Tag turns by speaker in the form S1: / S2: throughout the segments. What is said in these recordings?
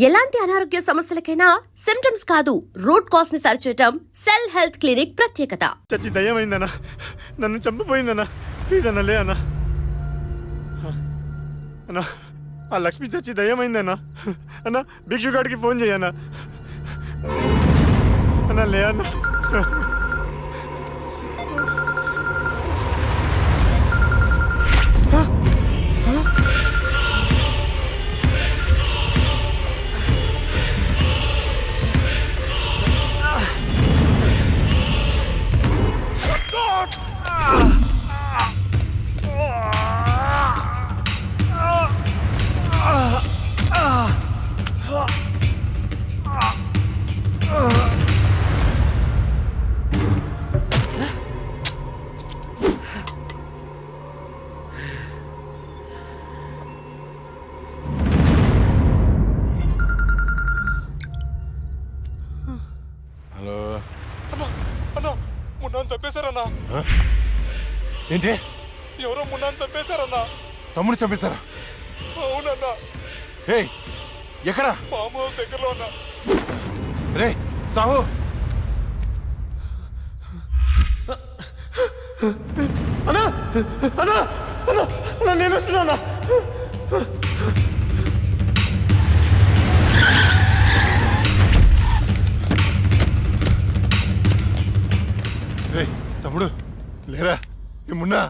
S1: ఎలాంటి అనారోగ్య సమస్యలకైనా సిమ్టమ్స్ కాదు రూట్ కాజ్ ని సరిచేయటం సెల్ హెల్త్ క్లినిక్ ప్రత్యేకత.
S2: చచ్చి దయ్యమైందన్నా, నన్ను చంపిపోయిందన్నా, ప్లీజ్ అన్న లే అన్నా. అన్నా ఆ లక్ష్మి చచ్చి దయ్యమైందన్నా. అన్నా భిక్షుగాడికి ఫోన్ చేయన్నా. అన్నా లే అన్నా. చంపేశారన్నా.
S3: ఏంటి?
S2: ఎవరో మున్నాను చంపేశారన్నా.
S3: తమ్ముడు చంపేశారా?
S2: అవునన్నా.
S3: ఏయ్ ఎక్కడ?
S2: ఫామ్ హౌస్ దగ్గరలో ఉన్నా.
S3: రే సాహు,
S2: అన్నా అన్నా అన్నా అన్నా నేను వస్తున్నా.
S3: రే తమ్ముడు లేరా? ఏమున్నా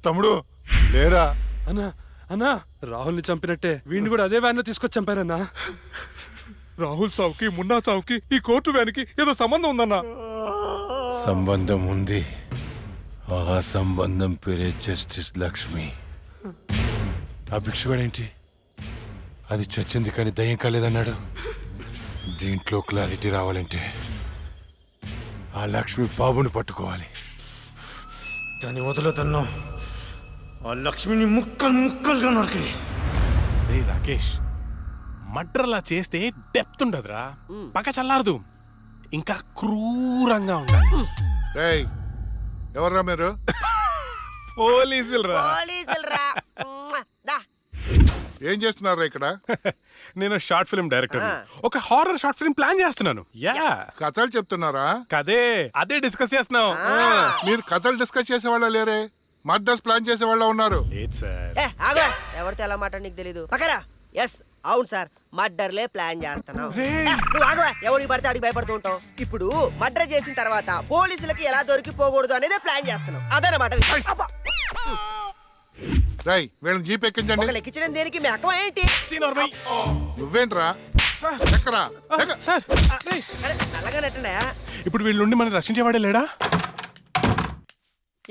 S3: తమ్ముడు లేరా?
S4: అన్నా అన్నా రాహుల్ని చంపినట్టే వీడిని కూడా అదే వ్యాన్ లో తీసుకొచ్చి చంపారన్నా.
S2: రాహుల్ సావుకి మున్నా సావుకి ఈ కోర్టు వ్యాన్కి ఏదో సంబంధం ఉందన్నా.
S3: సంబంధం ఉంది. ఆ సంబంధం పేరే జస్టిస్ లక్ష్మి. ఆ భిక్షుగాడేంటి అది చచ్చింది కానీ దయ్యం కాలేదన్నాడు. దీంట్లో క్లారిటీ రావాలంటే ఆ లక్ష్మి బాబుని పట్టుకోవాలి.
S2: దాన్ని వదులుతున్నా. ఆ లక్ష్మిని ముక్కలు ముక్కలుగా నరికి.
S4: రే రాకేష్, మర్డర్లా చేస్తే డెప్త్ ఉండదురా, పక్క చల్లారదు, ఇంకా క్రూరంగా ఉండాలి.
S3: ఎవర్రా మీరు?
S4: పోలీసులరా.
S3: ఏం చేస్తున్నారా ఇక్కడ?
S4: నేను షార్ట్ ఫిల్మ్ డైరెక్టర్, ఒక హారర్ షార్ట్ ఫిల్మ్ ప్లాన్ చేస్తున్నాను. యా
S3: కథలు చెప్తున్నారా?
S4: కదే అదే డిస్కస్ చేస్తున్నాం.
S3: మీరు కథలు డిస్కస్ చేసే వాళ్ళ లేరే, మర్డర్స్ ప్లాన్ చేసే వాళ్ళ ఉన్నారు.
S4: లేదు సార్.
S5: ఎవరితో ఎలా మాట నీకు తెలీదు. పక్కరా. ఎస్ అవును సార్, మర్డర్లే ప్లాన్ చేస్తున్నాం. ఎవరికి పడితే అడిగి భయపడుతూ ఉంటాం. ఇప్పుడు మర్డర్ చేసిన తర్వాత పోలీసులకి ఎలా దొరికిపోకూడదు అనేదే ప్లాన్ చేస్తున్నాం. అదనమాట.
S3: వీళ్ళని జీప్ ఎక్కించండి.
S5: ఎక్కించడం దేనికి మీ అక్కం ఏంటి?
S3: నువ్వేంట్రా?
S5: అలాగే నెట్టండా.
S4: ఇప్పుడు వీళ్ళ నుండి మనం రక్షించేవాడే లేడా?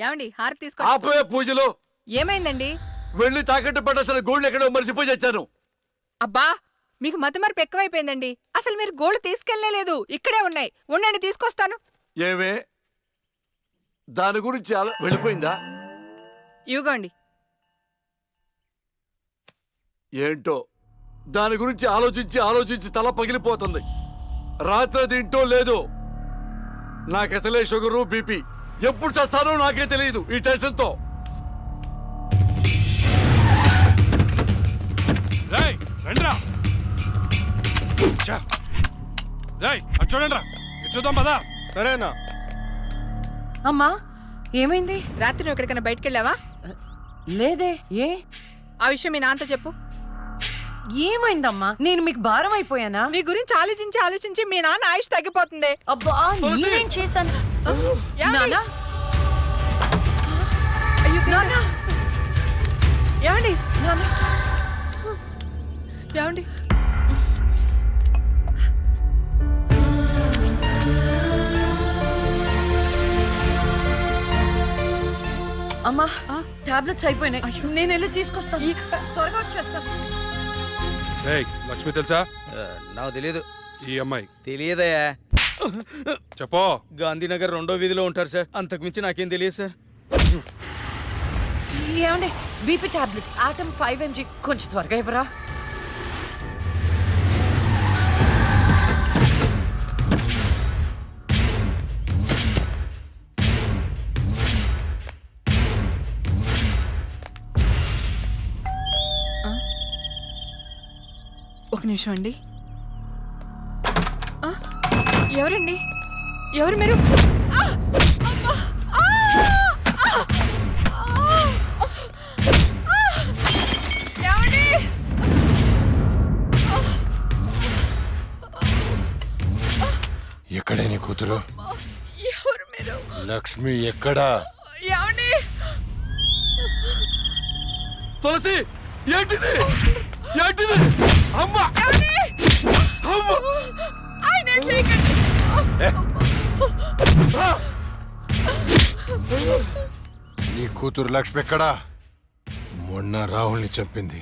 S6: ఏమండి హారతి తీసుకో.
S7: ఆపే పూజలు.
S6: ఏమైందండి?
S7: వెళ్ళి తాకట్టు పట్టాల్సిన గోల్డ్ ఎక్కడో మర్చిపోయి వచ్చాను.
S6: అబ్బా మీకు మతిమరుపు ఎక్కువైపోయిందండి. అసలు మీరు గోల్డ్ తీసుకెళ్లేదు, ఇక్కడే ఉన్నాయి. ఉండండి తీసుకొస్తాను.
S7: ఏమే దాని గురించి వెళ్ళిపోయిందా?
S6: ఇవ్వండి.
S7: ఏంటో దాని గురించి ఆలోచించి ఆలోచించి తల పగిలిపోతుంది. రాత్రి తింటో లేదు. నాకసలే షుగరు బీపీ. ఎప్పుడు చేస్తానో నాకే తెలియదు ఈ టెన్షన్ తో.
S4: చూద్దాం పదా.
S2: సరేనా?
S8: అమ్మా ఏమైంది?
S6: రాత్రి నువ్వు ఎక్కడికైనా బయటకు వెళ్ళావా?
S8: లేదే. ఏ
S6: ఆ విషయం మీ నాన్నతో చెప్పు.
S8: ఏమైందమ్మా? నేను మీకు భారం అయిపోయానా?
S6: నీ గురించి ఆలోచించి ఆలోచించి మీ నాన్న ఆయుష్ తగ్గిపోతుంది.
S8: అబ్బా నేనేం చేశాను?
S6: ఏమండి? ఏమండి? ఏమండి?
S8: అమ్మా టాబ్లెట్స్ అయిపోయినాయి. నేను వెళ్ళి తీసుకొస్తాను. త్వరగా వచ్చేస్తాను.
S4: లక్ష్మి తెలుసా?
S9: నాకు తెలియదు.
S4: ఈ అమ్మాయి
S9: తెలియదయా?
S4: చెప్పో.
S9: గాంధీనగర్ 2వ వీధిలో ఉంటారు సార్. అంతకుమించి నాకేం తెలియదు సార్.
S8: ఏమండి బీపీ టాబ్లెట్స్ ఆటమ్ 5 mg కొంచెం త్వరగా ఇవ్వరా?
S6: ఒక నిమిషం అండి. ఎవరండి? ఎవరు మీరు? ఆ! అమ్మా! ఆ! ఆ! ఆ! ఏమండి?
S2: ఎక్కడే నీ కూతురు?
S6: ఎవరు మీరు?
S2: లక్ష్మి ఎక్కడా?
S6: ఏమండి?
S7: తులసి ఏంటిది ఏంటిది అమ్మా
S6: ఏమండి?
S7: అమ్మా
S6: ఆయన ఏం చేయకండి.
S2: నీ కూతురు లక్ష్మి ఎక్కడా? మొన్న రాహుల్ని చంపింది,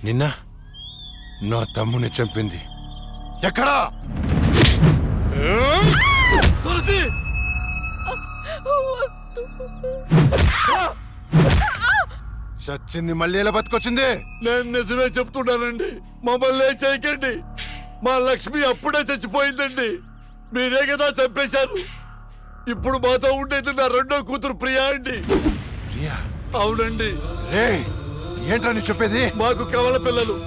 S2: నిన్న నా తమ్ముని చంపింది. ఎక్కడా?
S7: తులసి
S2: చచ్చింది మళ్ళీ ఎలా బతికొచ్చింది?
S7: నేను నిజమే చెప్తున్నానండి, మమ్మల్ని ఏం చేయకండి. మా లక్ష్మి అప్పుడే చచ్చిపోయిందండి, మీరే కదా చంపేశారు. ఇప్పుడు మాతో ఉండేది నా రెండో కూతురు ప్రియా అండి.
S2: ప్రియా?
S7: అవునండి.
S2: రే, ఏంట్రా నీ చెప్పేది?
S7: మాకు కవల పిల్లలు,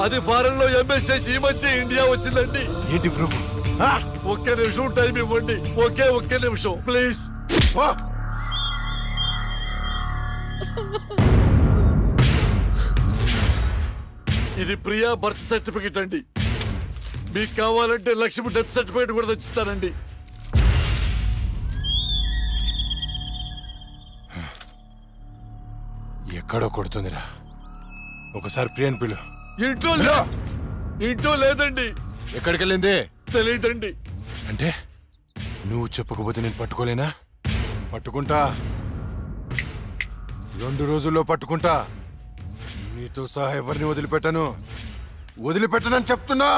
S7: అది ఫారెన్ లో ఎంఎస్ చేసి ఈ మధ్య ఇండియా వచ్చిందండి.
S2: ఏంటి ప్రూఫ్?
S7: ఒక్క నిమిషం టైం ఇవ్వండి, ఒక్క నిమిషం ప్లీజ్. ఇది ప్రియా బర్త్ సర్టిఫికెట్ అండి. మీకు కావాలంటే లక్ష్మి డెత్ సర్టిఫికెట్ కూడా తెచ్చిస్తానండి.
S2: ఎక్కడో కొడుతుందిరా, ఒకసారి ప్రియని పిలు.
S7: ఇంట్లో లేదండి.
S2: ఎక్కడికి వెళ్ళింది?
S7: తెలియదండి.
S2: అంటే నువ్వు చెప్పకపోతే నేను పట్టుకోలేనా? పట్టుకుంటా, 2 రోజుల్లో పట్టుకుంటా. నీతో సహా ఎవరిని వదిలిపెట్టనని చెప్తున్నా.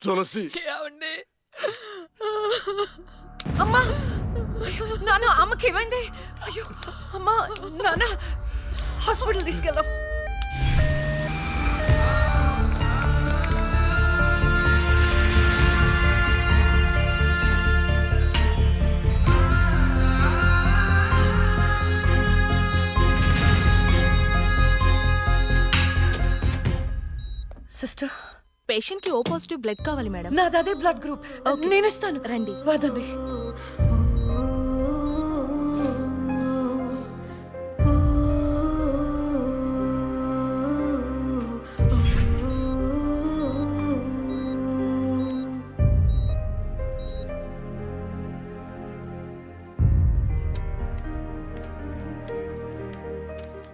S7: తులసి
S6: ఏమండి?
S8: అమ్మా నాన్న అమ్మకి ఏమైంది? అయ్యో అమ్మా నాన్న హాస్పిటల్ తీసుకెళ్దాం. సిస్టర్,
S6: పేషెంట్ కి ఓ పాజిటివ్ బ్లడ్ కావాలి మేడం.
S8: నాది అదే బ్లడ్ గ్రూప్. నేను ఇస్తాను,
S6: రండి.
S8: వదండి.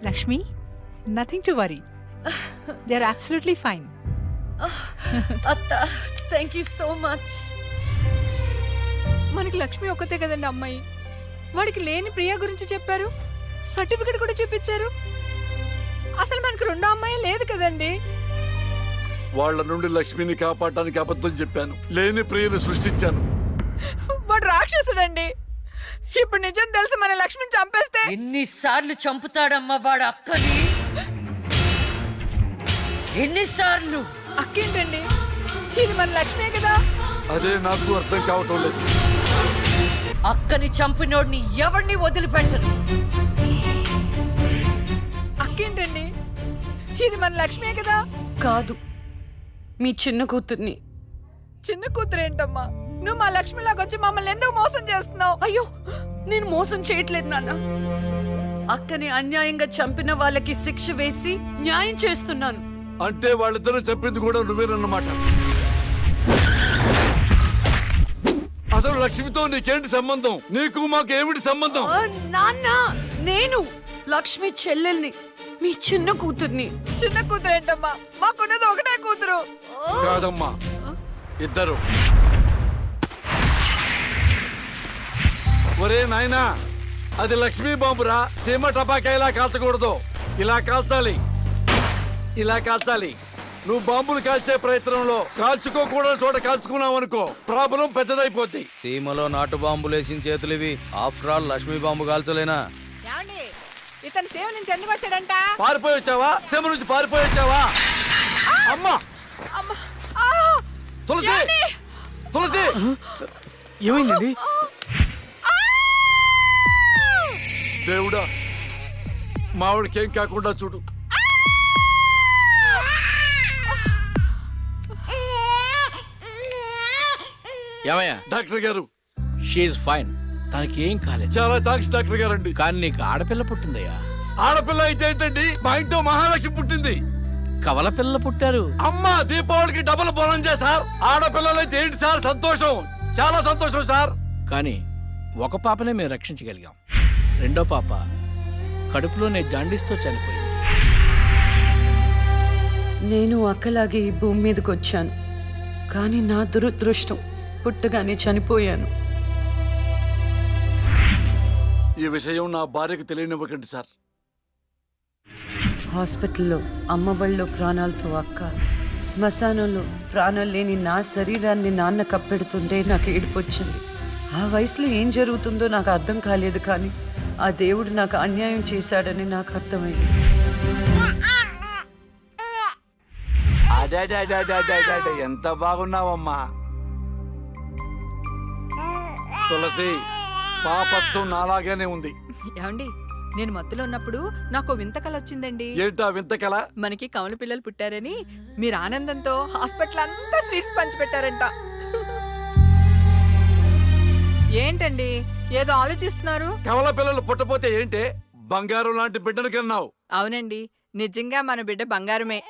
S6: Lakshmi, nothing to worry, they are absolutely fine.
S8: అత్త, థ్యాంక్ యూ సో మచ్.
S6: మనకి లక్ష్మి ఒక్కతే కదండి అమ్మాయి. వాడికి లేని ప్రియా గురించి చెప్పారు, సర్టిఫికెట్ కూడా చూపించారు. అసలు మనకి రెండో అమ్మాయి లేదు కదండి.
S7: వాళ్ళ నుండి లక్ష్మిని కాపాడటానికి అబద్ధం చెప్పాను, లేని ప్రియను సృష్టించాను.
S6: వాడు రాక్షసుడండి. ఇప్పుడు నిజం తెలిసి మన లక్ష్మిని చంపేస్తే
S8: ఎన్నిసార్లు చంపుతాడమ్మా వాడు అక్కని? ఎన్నిసార్లు?
S6: అక్కేంటండి, ఇది మన లక్ష్మే కదా.
S7: అదే నాకు అర్థం కావటం లేదు.
S8: అక్కని చంపినోడిని ఎవరిని వదిలిపెట్టరు.
S6: అక్కేంటండి, ఇది మన లక్ష్మే కదా.
S8: కాదు, మీ చిన్న కూతుర్ని.
S6: చిన్న కూతురు ఏంటమ్మా? నువ్వు మా లక్ష్మిలాగా వచ్చి మమ్మల్ని ఎందుకు మోసం చేస్తున్నావు?
S8: అయ్యో, నేను మోసం చేయట్లేదు నాన్న. అక్కని అన్యాయంగా చంపిన వాళ్ళకి శిక్ష వేసి న్యాయం చేస్తున్నాను.
S7: అంటే వాళ్ళిద్దరూ చెప్పింది కూడా నువ్వేనన్నమాట. అసలు లక్ష్మితో నీకేంటి సంబంధం? నీకు మాకు ఏమిటి సంబంధం?
S8: నాన్న, నేను లక్ష్మి చెల్లెల్ని, మీ చిన్న కూతుర్ని.
S6: చిన్న కూతురు ఏంటమ్మా? మాకున్నది ఒకటే కూతురు.
S7: కాదమ్మా, ఇద్దరు. ఒరే నాయనా, అది లక్ష్మీ బాంబురా. సీమ టపాకా ఇలా కాల్చకూడదు, ఇలా కాల్చాలి, ఇలా కాల్చాలి. నువ్వు బాంబులు కాల్చే ప్రయత్నంలో కాల్చుకోకూడని చోట కాల్చుకున్నావు అనుకో, ప్రాబ్లం పెద్దదైపోద్ది.
S9: సీమలో నాటు బాంబులు వేసిన చేతులు ఇవి. ఆఫ్టర్ ఆల్ లక్ష్మీ బాంబు కాల్చలేనా?
S6: ఏమండి, ఇతను సేవ నుంచి ఎందుకు వచ్చాడంట?
S7: పారిపోయి వచ్చావా? సీమ నుంచి పారిపోయి వచ్చావా? అమ్మా, తులసి, తులసి,
S2: ఏమైందండి?
S7: దేవుడా, మావిడికేం కాకుండా చూడు.
S9: ఏమయ్యా?
S7: డాక్టర్ గారు
S9: షీఈ్ ఫైన్, తనకి ఏం కాలేదు.
S7: చాలా థాంక్స్ డాక్టర్ గారండి.
S9: కానీ నీకు ఆడపిల్ల పుట్టిందయ్యా.
S7: ఆడపిల్ల అయితే ఏంటండి, మా ఇంట్లో మహాలక్ష్మి పుట్టింది.
S9: కవల పిల్లలు పుట్టారు.
S7: అమ్మా దీపావళికి డబుల్ బోనం సార్. ఆడపిల్లలైతే ఏంటి సార్ సంతోషం, చాలా సంతోషం సార్.
S9: కానీ ఒక పాపనే మేము రక్షించగలిగాం. రెండో పాప కడుపులోనే జాండీస్తో చనిపోయింది.
S8: నేను అక్కలాగే ఈ భూమి మీదకి వచ్చాను, కానీ నా దురదృష్టం పుట్టగానే చనిపోయాను.
S7: ఈ విషయం నా భార్యకు తెలియనివ్వకండి సార్.
S8: హాస్పిటల్లో అమ్మ వాళ్ళ ప్రాణాలతో అక్క, శ్మశానంలో ప్రాణాలు లేని నా శరీరాన్ని నాన్న కప్పెడుతుంటే నాకు ఏడుపొచ్చింది. ఆ వయసులో ఏం జరుగుతుందో నాకు అర్థం కాలేదు, కానీ ఆ దేవుడు నాకు అన్యాయం చేశాడని నాకు అర్థమైంది.
S7: ఎంత బాగున్నావమ్మా తులసి. పాపత్సం నాలాగానే ఉంది.
S6: ఏమండి, నేను మత్తులో ఉన్నప్పుడు నాకు వింత కల వచ్చిందండి.
S7: ఏంటా వింత కల?
S6: మనకి కమల పిల్లలు పుట్టారని మీరు ఆనందంతో హాస్పిటల్ అంతా స్వీట్స్ పంచిపెట్టారంట. ఏంటండి ఏదో ఆలోచిస్తున్నారు?
S7: కవల పిల్లలు పుట్టపోతే ఏంటే, బంగారం లాంటి బిడ్డను కన్నావు.
S6: అవునండి, నిజంగా మన బిడ్డ బంగారమే.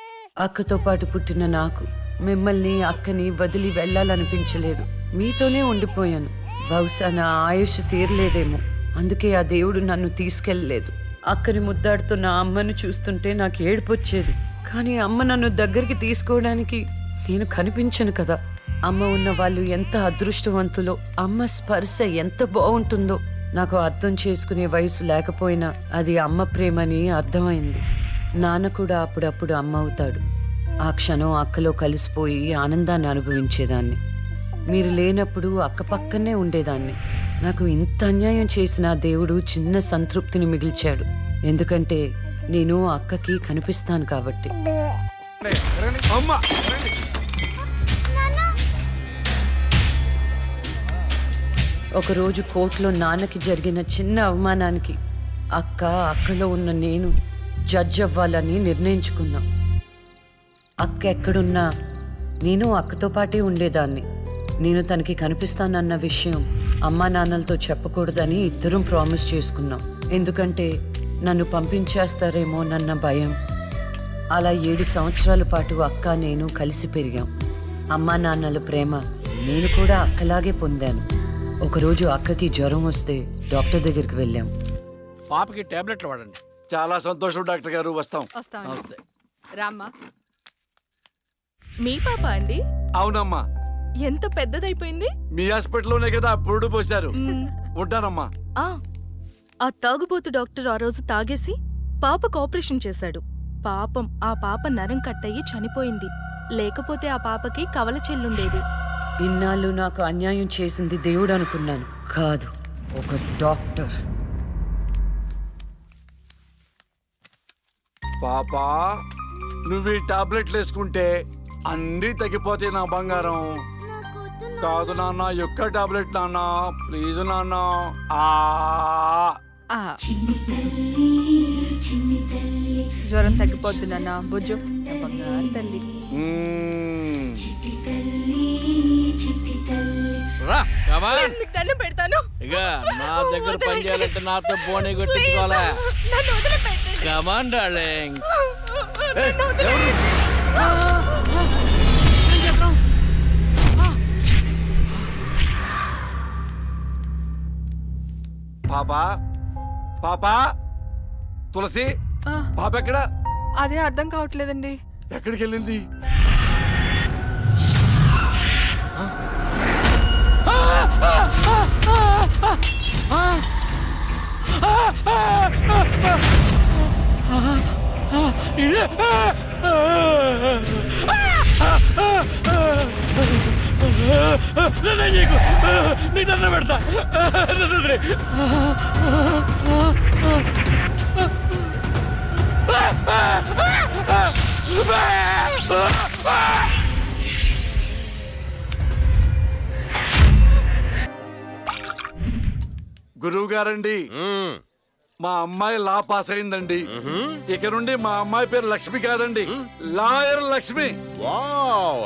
S8: అక్కతో పాటు పుట్టిన నాకు మిమ్మల్ని అక్కని వదిలి వెళ్ళాలనిపించలేదు. మీతోనే ఉండిపోయాను. బహుశా నా ఆయుష్ తీరలేదేమో, అందుకే ఆ దేవుడు నన్ను తీసుకెళ్ళలేదు. అక్కని ముద్దాడుతున్న అమ్మను చూస్తుంటే నాకు ఏడుపొచ్చేది, కానీ అమ్మ నన్ను దగ్గరికి తీసుకోవడానికి నేను కనిపించను కదా. అమ్మ ఉన్న వాళ్ళు ఎంత అదృష్టవంతులో, అమ్మ స్పర్శ ఎంత బాగుంటుందో నాకు అర్థం చేసుకునే వయసు లేకపోయినా అది అమ్మ ప్రేమని అర్థమైంది. నాన్న కూడా అప్పుడప్పుడు అమ్మ అవుతాడు. ఆ క్షణం అక్కలో కలిసిపోయి ఆనందాన్ని అనుభవించేదాన్ని. మీరు లేనప్పుడు అక్క పక్కనే ఉండేదాన్ని. నాకు ఇంత అన్యాయం చేసిన దేవుడు చిన్న సంతృప్తిని మిగిల్చాడు, ఎందుకంటే నేను అక్కకి కనిపిస్తాను కాబట్టి.
S7: అమ్మా
S8: ఒకరోజు కోర్టులో నాన్నకి జరిగిన చిన్న అవమానానికి అక్కలో ఉన్న నేను జడ్జ్ అవ్వాలని నిర్ణయించుకున్నాం. అక్క ఎక్కడున్నా నేను అక్కతో పాటే ఉండేదాన్ని. నేను తనకి కనిపిస్తానన్న విషయం అమ్మా నాన్నలతో చెప్పకూడదని ఇద్దరం ప్రామిస్ చేసుకున్నాం, ఎందుకంటే నన్ను పంపించేస్తారేమో నన్న భయం. అలా 7 సంవత్సరాల పాటు అక్క నేను కలిసి పెరిగాం. అమ్మా నాన్నల ప్రేమ నేను కూడా అక్కలాగే పొందాను. ఒకరోజు అక్కకి జ్వరం వస్తే డాక్టర్ దగ్గరికి వెళ్ళాం.
S9: పాపకి టాబ్లెట్లు వాడండి.
S7: చాలా సంతోషం డాక్టర్ గారు, వస్తాం.
S6: వస్తామండి. రామ్మా.
S10: మీ పాప అండి?
S7: అవునమ్మా.
S10: ఎంత పెద్దదైపోయింది.
S7: మీ హాస్పిటల్లోనే కదా పురుడు పోశారు. ఉంటానమ్మా.
S10: ఆ తాగుబోతు డాక్టర్ ఆ రోజు తాగేసి పాపకు ఆపరేషన్ చేశాడు. పాపం ఆ పాప నరం కట్టయి చనిపోయింది. లేకపోతే ఆ పాపకి కవల చెల్లుండేది.
S8: ఇన్నాళ్ళు నాకు అన్యాయం చేసింది దేవుడు అనుకున్నాను, కాదు ఒక డాక్టర్.
S7: పాపా, నువ్వు ఈ టాబ్లెట్లు వేసుకుంటే అన్నీ తగ్గిపోతాయి నా బంగారం. కాదు నాన్న, యొక్క టాబ్లెట్ నాన్న, ప్లీజ్ నాన్న.
S6: జ్వరం తగ్గిపోద్ది నాన్న, బుజ్జు నా బంగారు తల్లి.
S9: రా, come on.
S10: మీకు దండం పెడతాను.
S9: ఇక నా దగ్గర పని చేయాలంటే నాతో బోని కొట్టించుకోవాలా?
S10: నన్ను వదిలిపెట్టండి.
S9: Come on darling.
S7: పాపా, పాపా, తులసి, పాప ఎక్కడ?
S6: అదే అర్థం కావట్లేదండి.
S7: ఎక్కడికి వెళ్ళింది?
S9: నీ దండం పెడతా.
S7: గురువు గారండి, మా అమ్మాయి లా పాస్ అయిందండి. ఇక నుండి మా అమ్మాయి పేరు లక్ష్మి కాదండి, లాయర్ లక్ష్మి.
S4: వావ్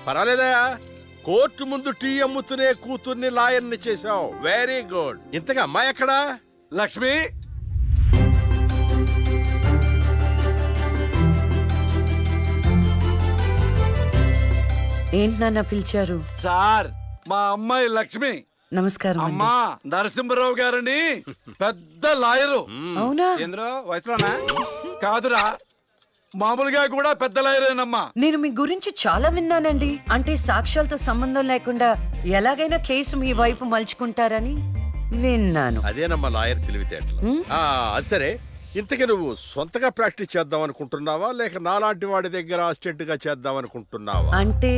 S4: పర్వాలేదా,
S11: కోర్టు ముందు టీ అమ్ముతూనే కూతుర్ని లాయర్ని చేశావు. Very good. ఇంతగా అమ్మాయి ఎక్కడా?
S7: లక్ష్మి,
S8: ఏంటి నాన్న పిలిచారు?
S7: సార్ మా అమ్మాయి లక్ష్మి.
S8: నమస్కారం అండి.
S7: అమ్మా నరసింహరావు గారని పెద్ద లాయరు.
S8: అవునా?
S2: వయసులోనా?
S7: కాదురా, మామూలుగా కూడా పెద్ద లాయరేనమ్మా.
S8: నేను మీ గురించి చాలా విన్నానండి. అంటే సాక్ష్యాలతో సంబంధం లేకుండా ఎలాగైనా కేసు మీ వైపు మలుచుకుంటారని విన్నాను.
S11: అదేనమ్మా లాయర్ తెలివితేటలు. అది సరే, ఇంతకీ నువ్వు సొంతగా ప్రాక్టీస్ చేద్దాం అనుకుంటున్నావా లేక నాలాంటి వాడి దగ్గర అసిస్టెంట్ గా చేద్దాం అనుకుంటున్నావా?
S8: అంటే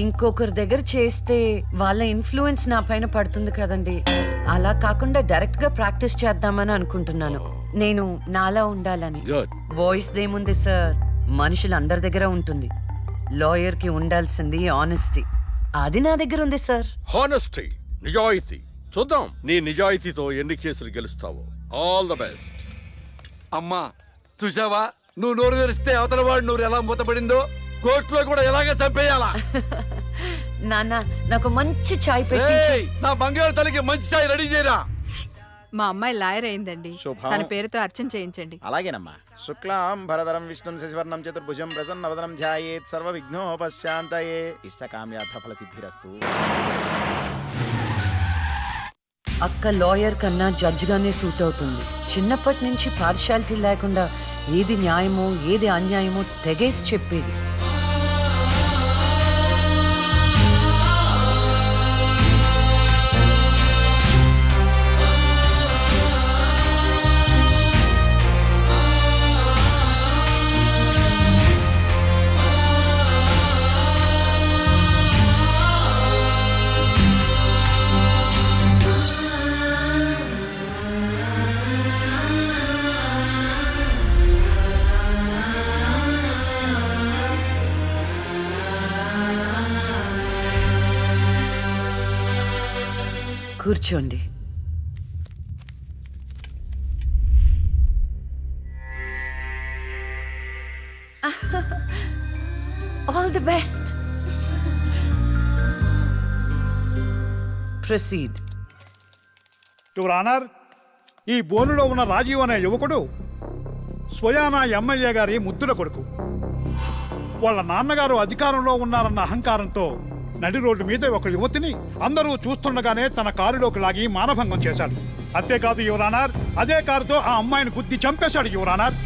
S8: ఇంకొకరి దగ్గర చేస్తే వాళ్ళ ఇన్ఫ్లుయెన్స్ నా పైన పడుతుంది కదండి. అలా కాకుండా డైరెక్ట్ గా ప్రాక్టీస్ చేద్దామని అనుకుంటున్నాను. నేను నాలా ఉండాలని.
S11: గుడ్.
S8: వాయిస్ దేముంది సార్, మనుషులు అందరి దగ్గర ఉంటుంది. లాయర్ కి ఉండాల్సింది ఆనెస్టీ. అది నా దగ్గర ఉంది సార్.
S11: హానెస్టీ, నిజాయితీ. చూద్దాం నీ నిజాయితీతో ఎన్ని కేసులు గెలుస్తావో. All the best.
S7: అమ్మా చూసావా, నువ్వు నోరు తెరిస్తే అవతల వాడు నోరు ఎలా మూతపడిందో, కోర్టులో కూడా ఎలాగ చంపేయాలా.
S8: నాన్న నాకు మంచి చాయ్ పెట్టి.
S7: ఏయ్, నా బంగారు తల్లికి మంచి చాయ్ రెడీ చేయరా.
S6: మా అమ్మాయి లాయర్ అయిందండి.
S2: శుభం.
S6: తన పేరుతో అర్చన చేయించండి.
S2: అలాగేనమ్మా. శుక్లాం భరధరం విష్ణుం శశివర్ణం చతుర్భుజం ప్రసన్నవదనం ధ్యాయేత్ సర్వ విఘ్నోపశాంతయే ఇష్టకామ్యార్థ ఫల సిద్ధిరస్తు.
S8: అక్క లాయర్ కన్నా జడ్జ్ గానే సూట్ అవుతుంది. చిన్నప్పటి నుంచి పార్షాలిటీ లేకుండా ఏది న్యాయమో ఏది అన్యాయమో తెగేసి చెప్పేది. కూర్చోండి. All the best. Proceed.
S12: Your honour, ఈ బోనులో ఉన్న రాజీవ్ అనే యువకుడు స్వయానా ఎమ్మెల్యే గారి ముద్దుల కొడుకు. వాళ్ళ నాన్నగారు అధికారంలో ఉన్నారన్న అహంకారంతో నడి రోడ్డు మీద ఒక యువతిని అందరూ చూస్తుండగానే తన కారులోకి లాగి మానభంగం చేశాడు. అంతేకాదు యువర్ ఆనర్, అదే కారుతో ఆ అమ్మాయిని గుద్ది చంపేశాడు యువర్ ఆనర్.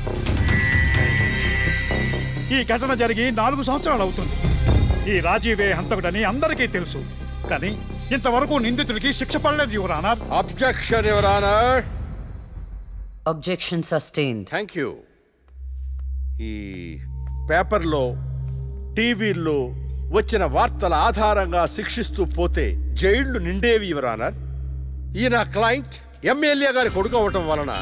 S12: ఈ ఘటన జరిగి 4 సంవత్సరాలు అవుతుంది. ఈ రాజీవే హంతకుడని అందరికీ తెలుసు, కానీ ఇంతవరకు నిందితుడికి శిక్ష పడలేదు your honour.
S11: Objection your honour.
S8: Objection sustained.
S11: Thank you. ఈ పేపర్లో టీవీల్లో వచ్చిన వార్తల ఆధారంగా శిక్షిస్తూ పోతే జైళ్లు నిండేవి యువర్ ఆనర్. ఈయన క్లయింట్ ఎమ్మెల్యే గారి కొడుకు అవటం వలన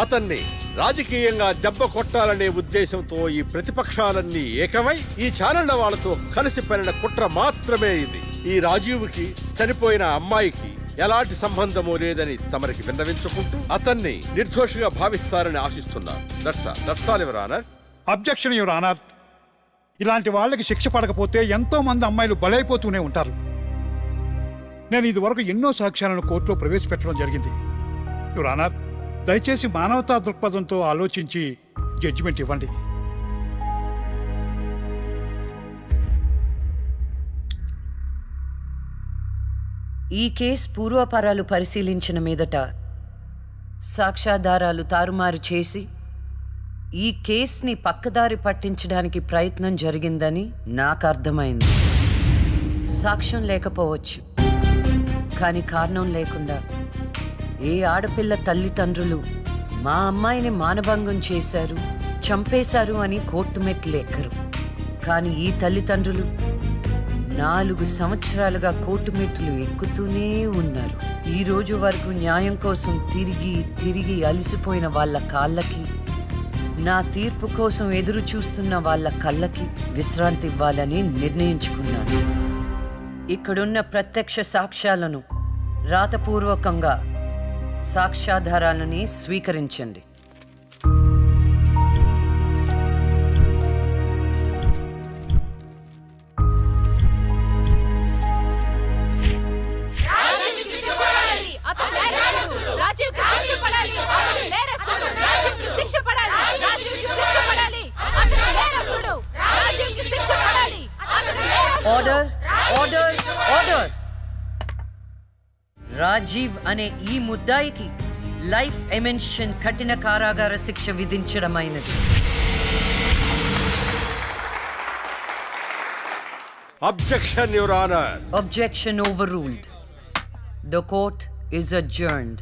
S11: అతన్ని రాజకీయంగా దెబ్బ కొట్టాలనే ఉద్దేశంతో ఈ ప్రతిపక్షాలన్నీ ఏకమై ఈ ఛానళ్ల వాళ్ళతో కలిసి పనిన కుట్ర మాత్రమే ఇది. ఈ రాజీవ్కి చనిపోయిన అమ్మాయికి ఎలాంటి సంబంధమూ లేదని తమరికి విన్నవించుకుంటూ అతన్ని నిర్దోషిగా భావిస్తారని ఆశిస్తున్నారు. That's all your honour.
S12: Objection your honour. ఇలాంటి వాళ్ళకి శిక్ష పడకపోతే ఎంతో మంది అమ్మాయిలు బలైపోతూనే ఉంటారు. నేను ఇదివరకు ఎన్నో సాక్ష్యాలను కోర్టులో ప్రవేశపెట్టడం జరిగింది యువర్ ఆనర్. దయచేసి మానవతా దృక్పథంతో ఆలోచించి జడ్జిమెంట్ ఇవ్వండి.
S8: ఈ కేసు పూర్వాపరాలు పరిశీలించిన మీదట సాక్ష్యాధారాలు తారుమారు చేసి ఈ కేసుని పక్కదారి పట్టించడానికి ప్రయత్నం జరిగిందని నాకు అర్థమైంది. సాక్ష్యం లేకపోవచ్చు, కానీ కారణం లేకుండా ఏ ఆడపిల్ల తల్లిదండ్రులు మా అమ్మాయిని మానభంగం చేశారు, చంపేశారు అని కోర్టు మెట్లు ఎక్కరు. కానీ ఈ తల్లిదండ్రులు 4 సంవత్సరాలుగా కోర్టు మెట్లు ఎక్కుతూనే ఉన్నారు. ఈ రోజు వరకు న్యాయం కోసం తిరిగి తిరిగి అలసిపోయిన వాళ్ళ కాళ్ళకి, నా తీర్పు కోసం ఎదురు చూస్తున్న వాళ్ళ కళ్ళకి విశ్రాంతి ఇవ్వాలని నిర్ణయించుకున్నాను. ఇక్కడున్న ప్రత్యక్ష సాక్ష్యాలను రాతపూర్వకంగా సాక్ష్యాధారాలని స్వీకరించండి. రాజీవ్ అనే ఈ ముద్దాయికి లైఫ్ ఎమెన్షన్ కఠిన కారాగార శిక్ష విధించడమైనది.
S11: Objection your honour.
S8: Objection overruled. The court is adjourned.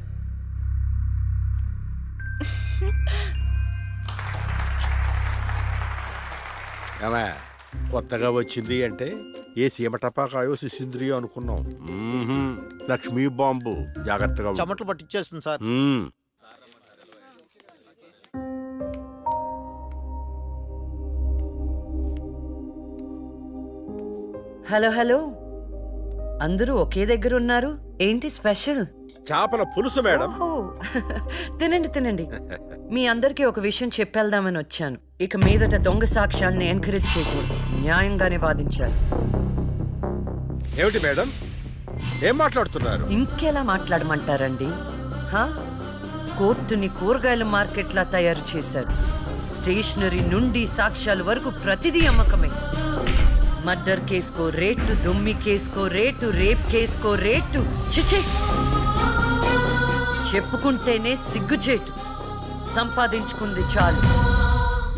S11: ఏమే కొత్తగా వచ్చింది అంటే ఏ సీమ టపాకాయో సిసింద్రియో అనుకున్నాం. లక్ష్మీ బాంబు, జాగ్రత్తగా ఉండు.
S2: చెమటలు పట్టించేస్తుంది సార్.
S11: మ్మ్.
S8: హలో హలో, అందరూ ఒకే దగ్గర ఉన్నారు. ఏంటి స్పెషల్?
S11: చేపల పులుసు మేడం.
S8: ఓహో, తినండి తినండి. మీ అందరికీ ఒక విషయం చెప్పేద్దామని వచ్చాను. ఇక మీదట దొంగ సాక్ష్యాల్ని ఎంకరేజ్ చేయకూడదు, న్యాయంగానే వాదించాలి.
S11: ఏమిటి మేడం, ఏం మాట్లాడుతున్నారు?
S8: ఇంకెలా మాట్లాడమంటారండి? హా? కోర్టుని కూరగాయల మార్కెట్లా తయారు చేశారు. స్టేషనరీ నుండి సాక్ష్యాల వరకు ప్రతిదీ అమ్మకమే. మర్డర్ కేసుకో రేటు, దొమ్మి కేసుకో రేటు, రేప్ కేసుకో రేటు. చిచి, చెప్పుకుంటేనే సిగ్గుచేటు. సంపాదించుకుంది చాలు,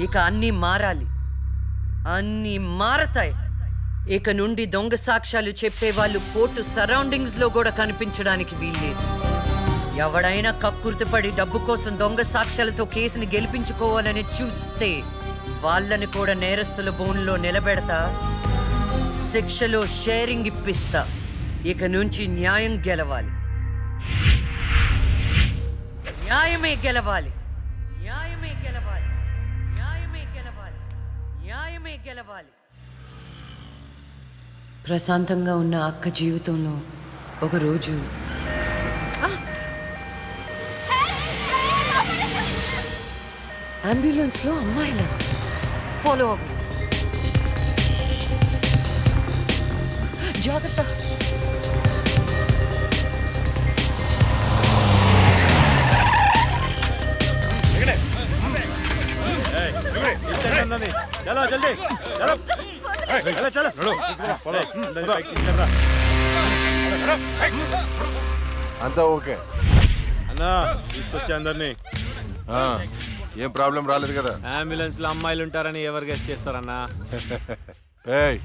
S8: ఇక అన్నీ మారాలి. అన్నీ మారతాయి. ఇక నుండి దొంగ సాక్ష్యాలు చెప్పేవాళ్ళు కోర్టు సరౌండింగ్స్ లో కూడా కనిపించడానికి వీల్లేదు. ఎవడైనా కక్కుర్తిపడి డబ్బు కోసం దొంగ సాక్ష్యాలతో కేసుని గెలిపించుకోవాలని చూస్తే వాళ్ళని కూడా నేరస్తుల బోన్లో నిలబెడతా, శిక్షలో షేరింగ్ ఇప్పిస్తా. ఇక నుంచి న్యాయం గెలవాలి, న్యాయమే గెలవాలి, న్యాయమే గెలవాలి, న్యాయమే గెలవాలి, న్యాయమే గెలవాలి. ప్రశాంతంగా ఉన్న అక్క జీవితంలో ఒకరోజు అంబులెన్స్లో అమ్మాయిల ఫాలో అవ్వ. జాగ్రత్త.
S3: అంతా ఓకే
S11: అన్నా, తీసుకొచ్చా అందరినీ.
S3: ఏం ప్రాబ్లం రాలేదు కదా?
S2: అంబులెన్స్ లో అమ్మాయిలు ఉంటారని ఎవరు గెస్ట్ చేస్తారన్నా?
S3: ఏయ్,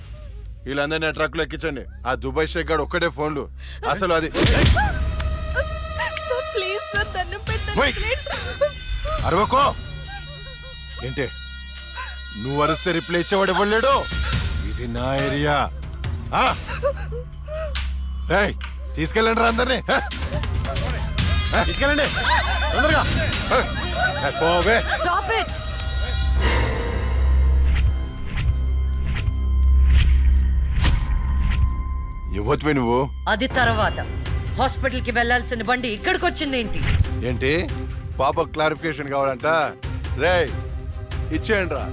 S3: వీళ్ళందరినీ ట్రక్ లో ఎక్కించండి. ఆ దుబాయ్ షేక్ గాడు ఒక్కడే ఫోన్లు. అసలు అది ఓయ్, అరవకో. ఏంటే నువ్వు అరిస్తే రిప్లై ఇచ్చేవాడు ఇవ్వలేడు. ఇది నా ఏరియా. రేయ్, తీసుకెళ్ళండి రా అందరినీ.
S11: తీసుకెళ్ళండి తొందరగా.
S3: పోవే.
S8: Stop it!
S3: ఇవ్వచ్చువే నువ్వు.
S8: అది తర్వాత. హాస్పిటల్కి వెళ్లాల్సిన బండి ఇక్కడికి వచ్చిందేంటి?
S3: ఏంటి పాప క్లారిఫికేషన్ కావాలంట? రేయ్, ఇచ్చేయండి రా.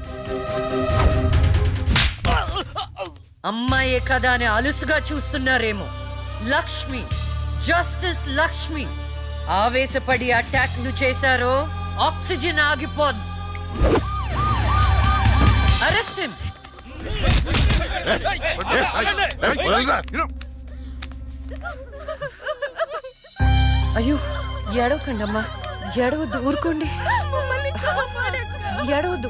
S8: అమ్మాయే కదా అని అలుసుగా చూస్తున్నారేమో. లక్ష్మి, జస్టిస్ లక్ష్మి ఆవేశపడి అటాక్ ను చేశారో ఆక్సిజన్ ఆగిపోద్ది. Arrest him. అయ్యో, ఏడవకండి అమ్మా, ఏడవద్దు, ఊరుకోండి, ఏడవద్దు.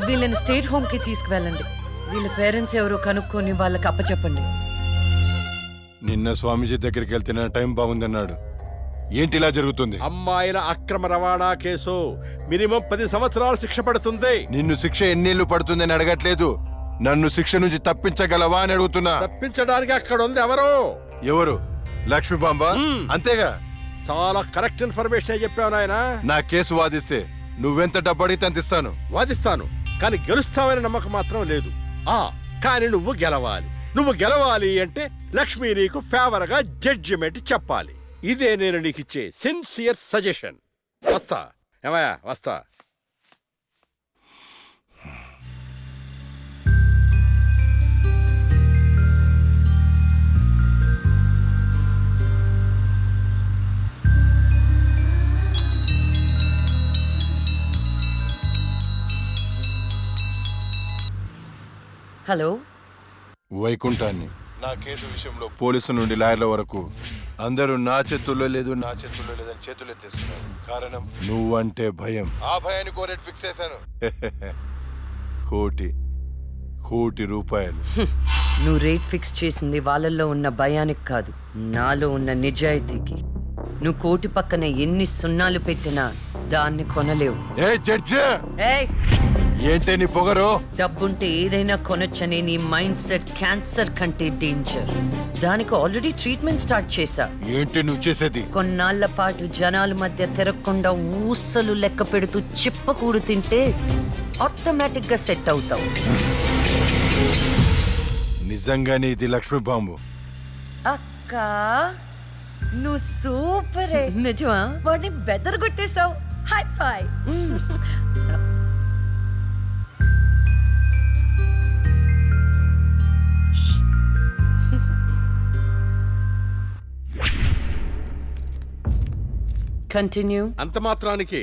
S8: వీళ్ళని స్టేట్ హోమ్ కి తీసుకువెళ్ళండి. వీళ్ళ పేరెంట్స్ ఎవరో కనుక్కొని వాళ్ళకి అప్పచెప్పండి.
S3: నిన్న స్వామీజీ దగ్గరికి వెళ్తే నా టైం బాగుందన్నాడు. ఏంటి ఇలా జరుగుతుంది?
S11: అమ్మాయిల అక్రమ రవాణా కేసు మినిమం 10 సంవత్సరాలు శిక్ష పడుతుంది.
S3: నిన్ను శిక్ష ఎన్నేళ్లు పడుతుందని అడగట్లేదు, నన్ను శిక్ష నుంచి తప్పించగలవా అని అడుగుతున్నా.
S11: తప్పించడానికి అక్కడ ఉంది ఎవరు?
S3: ఎవరు? లక్ష్మీ బాంబా? అంతేగా.
S11: చాలా కరెక్ట్ ఇన్ఫర్మేషన్ చెప్పావు నాయనా.
S3: నా కేసు వాదిస్తే నువ్వెంత డబ్బు అడిగితే అంత ఇస్తాను.
S11: వాదిస్తాను, కానీ గెలుస్తావని నమ్మకం మాత్రం లేదు. కానీ నువ్వు గెలవాలి. నువ్వు గెలవాలి అంటే లక్ష్మి నీకు ఫేవర్ గా జడ్జిమెంట్ చెప్పాలి. ఇదే నేను నీకు ఇచ్చే సిన్సియర్ సజెషన్. వస్తా ఏమయ్యా, వస్తా.
S8: హలో,
S3: వైకుంఠాన్ని నా కేసు విషయంలో పోలీసు నుండి లాయర్ల వరకు అందరూ నా చేతుల్లో లేదు నా చేతుల్లో లేదని చేతులు ఎత్తేస్తున్నారు. కారణం నువ్వంటే భయం. ఆ భయాన్ని కోరేట్ ఫిక్స్ చేశాను. కోటి రూపాయలు.
S8: నువ్వు రేట్ ఫిక్స్ చేసింది వాళ్ళల్లో ఉన్న భయానికి కాదు, నాలో ఉన్న నిజాయితీకి. నువ్వు కోటి పక్కన ఎన్ని సున్నాలు పెట్టినా దాన్ని కొనలేవు.
S3: ఏ జడ్జి,
S8: ఏయ్,
S3: ఏంటే నీ పొగరు?
S8: డబ్బుంటే ఏదైనా కొనొచ్చనే నీ మైండ్ సెట్ క్యాన్సర్ కంటే డేంజర్. దానికి ఆల్రెడీ ట్రీట్మెంట్ స్టార్ట్ చేశా.
S3: ఏంటి నువ్వు చేసేది?
S8: కొన్నాళ్ల పాటు జనాల మధ్య తిరగకుండా ఊసలు లెక్క పెడుతూ చిప్పకూడు తింటే ఆటోమేటిక్ గా సెట్ అవుతావు.
S3: నిజంగానే ఇది లక్ష్మీ బాంబు.
S8: అక్క, నువ్వు సూపరే. నిజమా? వాడిని బెదరగొట్టేశావు. హై ఫై. కంటిన్యూ.
S11: అంత మాత్రానికి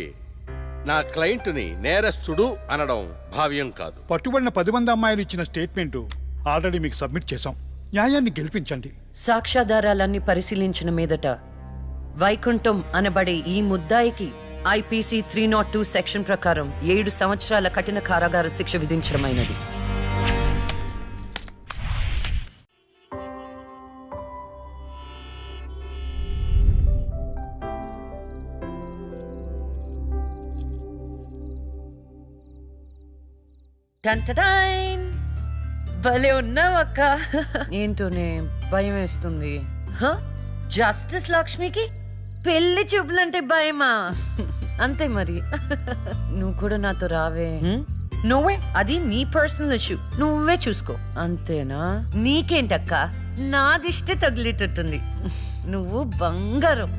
S11: నా క్లయింట్ని నేరస్తుడు అనడం భావ్యం కాదు.
S12: పట్టుబడిన 10 మంది అమ్మాయిలు ఇచ్చిన స్టేట్మెంట్ ఆల్రెడీ మీకు సబ్మిట్ చేశాం. న్యాయాన్ని గెలిపించండి.
S8: సాక్ష్యాధారాలన్నీ పరిశీలించిన మీదట వైకుంఠం అనబడే ఈ ముద్దాయికి ఐపీసీ 302 సెక్షన్ ప్రకారం 7 సంవత్సరాల కఠిన కారాగార శిక్ష విధించడమైనది. టంటడైన్! భలే ఉన్నావక్క. ఏంటోనే భయం వేస్తుంది. జస్టిస్ లక్ష్మికి పెళ్లి చూపులంటే భయమా? అంతే మరి. నువ్వు కూడా నాతో రావే. నువ్వే, అది నీ పర్సనల్ ఇష్యూ, నువ్వే చూసుకో. అంతేనా? నీకేంటక్క, నా దిష్టి తగిలేటట్టుంది. నువ్వు బంగారం.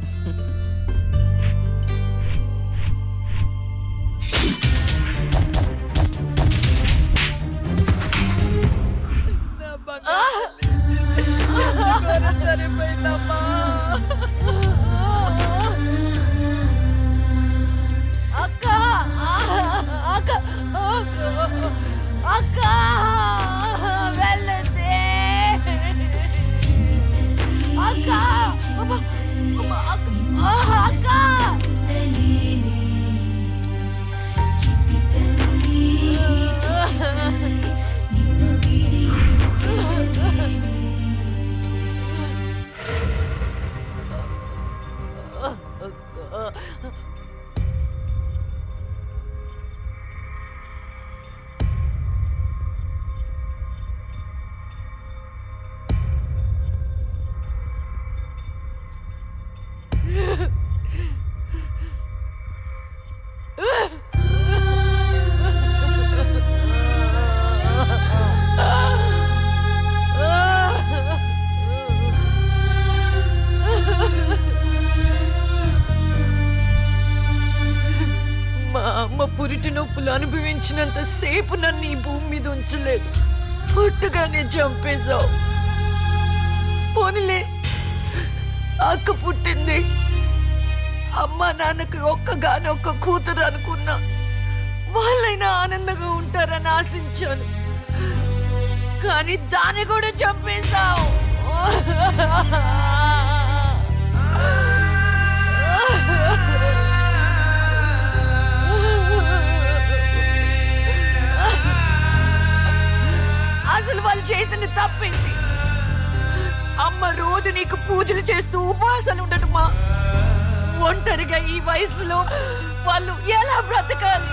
S8: మా అమ్మ పురిటి నొప్పులు అనుభవించినంత సేపు నన్ను ఈ భూమి మీద ఉంచలేదు. పుట్టుగానే చంపేశావు. పోనీలే, అక్క పుట్టింది. అమ్మ నాన్నకి ఒక్కగానొక్క కూతురు అనుకున్నా. వాళ్ళైనా ఆనందంగా ఉంటారని ఆశించాను. కానీ దాన్ని కూడా చంపేశావు. అసలు వాళ్ళు చేసిన తప్పేంటి? అమ్మ రోజు నీకు పూజలు చేస్తూ ఉపవాసాలు ఉండటమా? ఒంటరిగా ఈ వయసులో వాళ్ళు ఎలా బ్రతకాలి?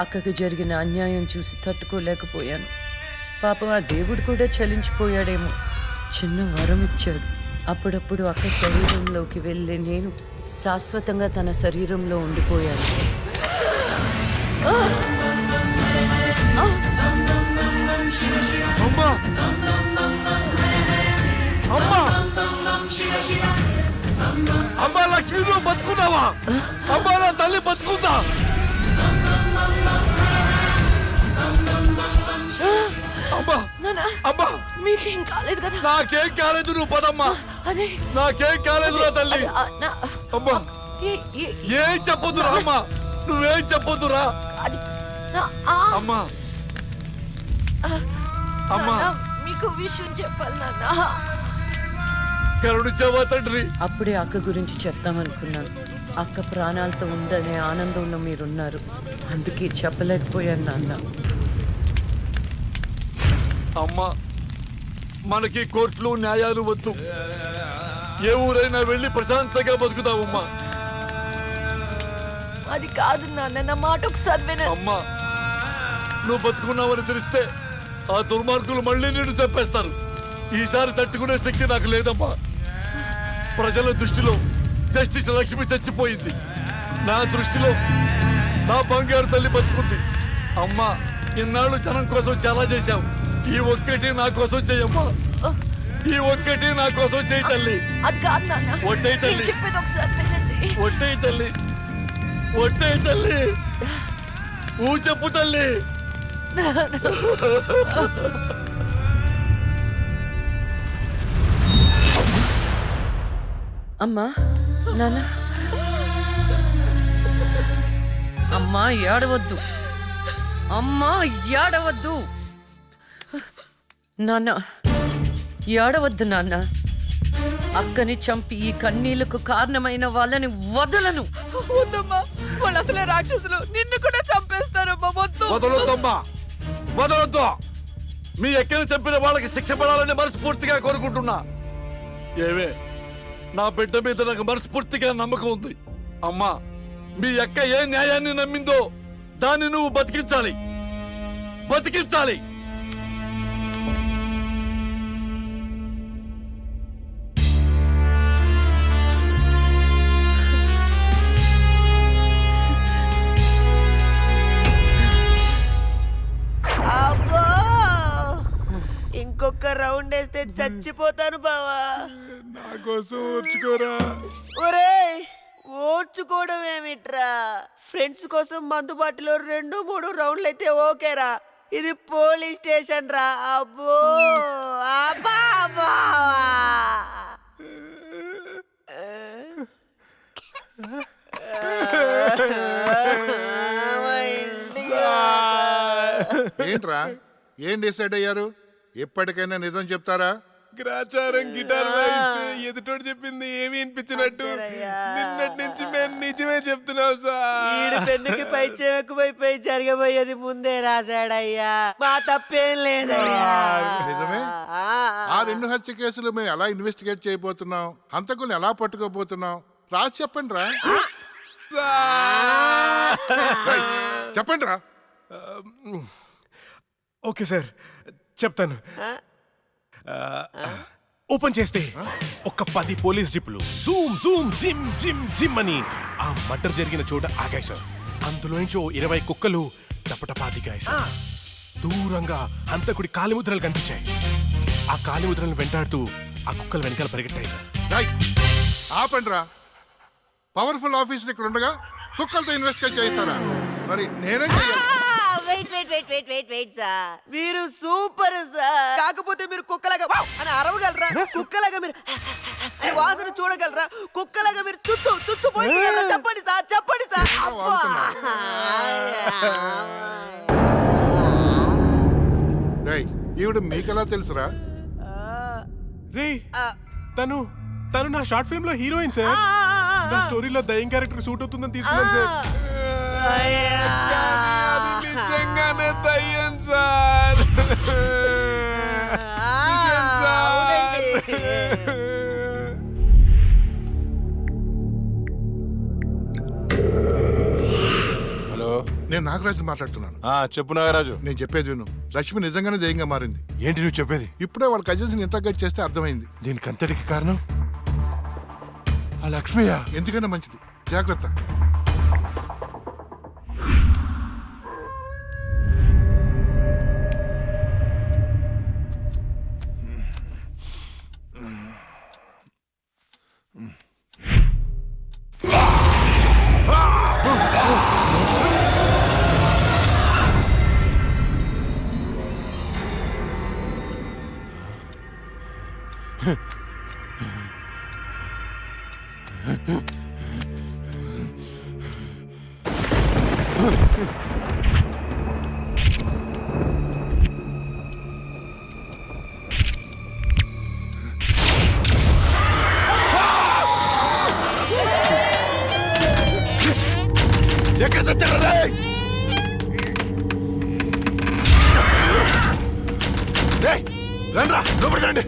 S8: అక్కకు జరిగిన అన్యాయం చూసి తట్టుకోలేకపోయాను. పాపం ఆ దేవుడు కూడా చలించిపోయాడేమో. చిన్న వరం ఇచ్చాడు. అప్పుడప్పుడు అక్క శరీరంలోకి వెళ్ళే నేను శాశ్వతంగా తన శరీరంలో ఉండిపోయాను.
S7: అమ్మా! అమ్మా! అమ్మా లక్ష్మి, నువ్వు బతుకున్నావా? అమ్మా, నా తల్లి బతుకుందా? అమ్మా! అమ్మా!
S8: మీకేం కాలేదు కదా?
S7: నాకేం కాలేదు, నువ్వు పదమ్మా.
S8: అదే
S7: నాకేం కాలేదు నా తల్లి. అమ్మా, ఏం చెప్పొద్దురా అమ్మా, నువ్వేం చెప్పొద్దురా అమ్మా. అమ్మా
S8: మీకు విషయం చెప్పాలి నాన్న.
S7: కరుణించావా తండ్రి?
S8: అప్పుడే అక్క గురించి చెప్తామనుకున్నాను. అక్క ప్రాణాలతో ఉందనే ఆనందంలో మీరున్నారు, అందుకే చెప్పలేకపోయాను నాన్న.
S7: అమ్మా మనకి కోర్టులు న్యాయాలు వద్దు, ఏ ఊరైనా వెళ్ళి ప్రశాంతంగా బతుకుతావమ్మా.
S8: అది కాదు నాన్న, నా మాట ఒకసారి వినండి.
S7: అమ్మా నువ్వు బతుకున్నావని తెలిస్తే ఆ దుర్మార్గులు మళ్ళీ నిన్ను చంపేస్తారు. ఈసారి తట్టుకునే శక్తి నాకు లేదమ్మా. ప్రజల దృష్టిలో జస్టిస్ లక్ష్మి చచ్చిపోయింది, నా దృష్టిలో నా బంగారు తల్లి బతుకుంది. అమ్మా ఇన్నాళ్ళు జనం కోసం చాలా చేశావు, ఈ ఒక్కటి నా కోసం చెయ్యమ్మా. ఈ ఒక్కటి నా కోసం చెయ్యి తల్లి.
S8: అది కాదు నాన్న,
S7: ఒట్టేయి తల్లి,
S8: నేను చెప్పేది ఒకసారి వినండి.
S7: ఒట్టేయి తల్లి, ఒట్టేయి తల్లి, చెప్పు తల్లి.
S8: అమ్మా నాన్న, అమ్మా ఏడవద్దు, అమ్మా ఏడవద్దు నాన్న, ఏడవద్దు నాన్న. అక్కని చంపి ఈ కన్నీళ్లకు కారణమైన వాళ్ళని వదలను.
S6: వద్దమ్మా, వాళ్ళు అసలే రాక్షసులు, నిన్ను కూడా చంపేస్తారమ్మా. వద్దు.
S7: వదలొద్దమ్మా, వదలొద్దు. మీ ఎక్కని చంపిన వాళ్ళకి శిక్ష పడాలని మనస్ఫూర్తిగా కోరుకుంటున్నా. ఏవే నా బిడ్డ మీద నాకు మనస్ఫూర్తిగా నమ్మకం ఉంది. అమ్మా మీ అక్క ఏ న్యాయాన్ని నమ్మిందో దాన్ని నువ్వు బతికించాలి, బతికించాలి.
S5: అబ్బో ఇంకొక రౌండ్ వేస్తే చచ్చిపోతాను బావా.
S4: నా కోసం ఓర్చుకోరా.
S5: ఒరేయ్ ఓర్చుకోవడం ఏమిట్రా, ఫ్రెండ్స్ కోసం మందుబాటులో 2-3 రౌండ్లు అయితే ఓకేరా, ఇది పోలీస్ స్టేషన్ రా. అబ్బో అబ్బా అబ్బా.
S3: ఏంట్రా ఏం డిసైడ్ అయ్యారు? ఎప్పటికైనా నిజం చెప్తారా?
S4: గ్రాచారం గిటార్ వాయిస్తే ఎదుటోడు చెప్పింది ఏమి వినిపించినట్టు నిన్నటి నుంచి మేము నిజమే చెప్తున్నాం సార్.
S5: ఈడు పెన్నుకి పై చెక్కుపోయిపోయి జరగబోయేది ముందే రాశాడయ్యా, మా తప్పేం లేదయ్యా.
S3: నిజమే. ఆ 2 హత్య కేసులు మేము ఎలా ఇన్వెస్టిగేట్ చేయబోతున్నాం, హంతకుల్ని ఎలా పట్టుకోబోతున్నాం రాసి చెప్పండి రా. చెప్పండి రా.
S4: ఓకే సార్ చెప్తాను. ఓపెన్ చేస్తే ఒక 10 పోలీస్ జీపులు జూమ్ జూమ్ జిమ్ జిమ్ జిమ్ అని ఆ మర్డర్ జరిగిన చోట ఆగాయి సార్. అందులోంచి 20 కుక్కలు టపటపా దిగాయి సార్. దూరంగా హంతకుడి కాలిముద్రలు కనిపించాయి. ఆ కాలిముద్రలను వెంటాడుతూ ఆ కుక్కలు వెనకాల పరిగెట్టాయి సార్.
S3: ఆపండి రా. పవర్ఫుల్ ఆఫీసర్ ఇక్కడ ఉండగా కుక్కలతో ఇన్వెస్టిగేట్ చేయిస్తారా? మరి నేనే చెయ్యాలి.
S5: వెయిట్ సార్, మీరు సూపర్ సార్. కాకపోతే మీరు కుక్కలాగా వావ్ అని అరవగలరా? కుక్కలాగా మీరు అని వాసన చూడగలరా? కుక్కలాగా మీరు చుట్టూ పోయగలరా? చెప్పండి సార్, చెప్పండి సార్.
S3: రేయ్ ఈవిడ మీకెలా తెలుసురా?
S4: రే తను నా షార్ట్ ఫిల్మ్ లో హీరోయిన్ సార్. నా స్టోరీలో దయ్యం క్యారెక్టర్ సూట్ అవుతుందని తీసుకున్నాను సార్. నిజంగానే దయ్యం సార్.
S3: హలో, నేను నాగరాజు మాట్లాడుతున్నాను.
S13: చెప్పు నాగరాజు.
S3: నేను చెప్పేది విను. లక్ష్మి నిజంగానే దయ్యంగా మారింది.
S13: ఏంటి నువ్వు చెప్పేది?
S3: ఇప్పుడే వాళ్ళ కజిన్స్ ఇంటర్గేట్ చేస్తే అర్థమైంది.
S13: దీనికి అంతటికి కారణం ఆ లక్ష్మియా?
S3: ఎందుకైనా మంచిది, జాగ్రత్త.
S13: ఎక్కడ చచ్చారా రేయ్? రేయ్, రండ్రా లోపలికి రండి.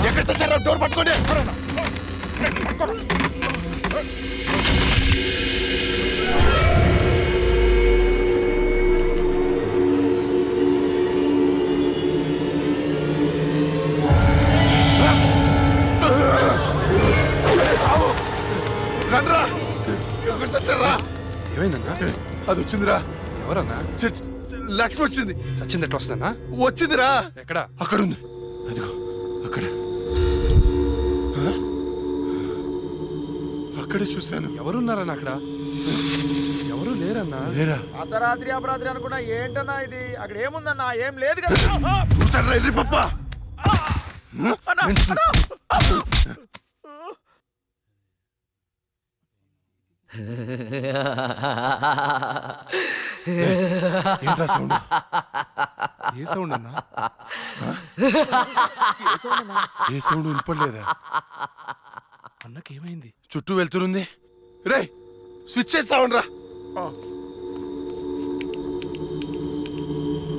S13: ఎక్కడ చచ్చారా? డోర్ పట్టుకోండి. సావు. రండ్రా, ఎక్కడ చచ్చారా?
S4: ఏమైందన్నా?
S13: అది వచ్చిందిరా.
S4: ఎవరన్నా?
S13: లక్ష్మి వచ్చింది.
S4: చచ్చింది ఎట్లా వస్తుందన్నా?
S13: వచ్చిందిరా.
S4: ఎక్కడ?
S13: అక్కడ ఉంది. అదిగో అక్కడ. ఆ? అక్కడే చూశాను.
S4: ఎవరున్నారన్నా అక్కడ? ఎవరు లేరన్నా.
S13: లేరా?
S2: అర్ధరాత్రి అపరాత్రి అనుకున్నా ఏంటన్నా ఇది? అక్కడ ఏముందన్నా? ఏం లేదు కదా.
S13: చూసారా ఎర్రి పప్ప? ఏంట్రా సౌండ్?
S4: ఏ సౌండ్ అన్నా?
S13: ఏ సౌండ్ వినపడలేదా?
S4: అన్నకి ఏమైంది?
S13: చుట్టూ వెళ్తురుంది. రే స్విచ్ చేస్తావుండ్రా.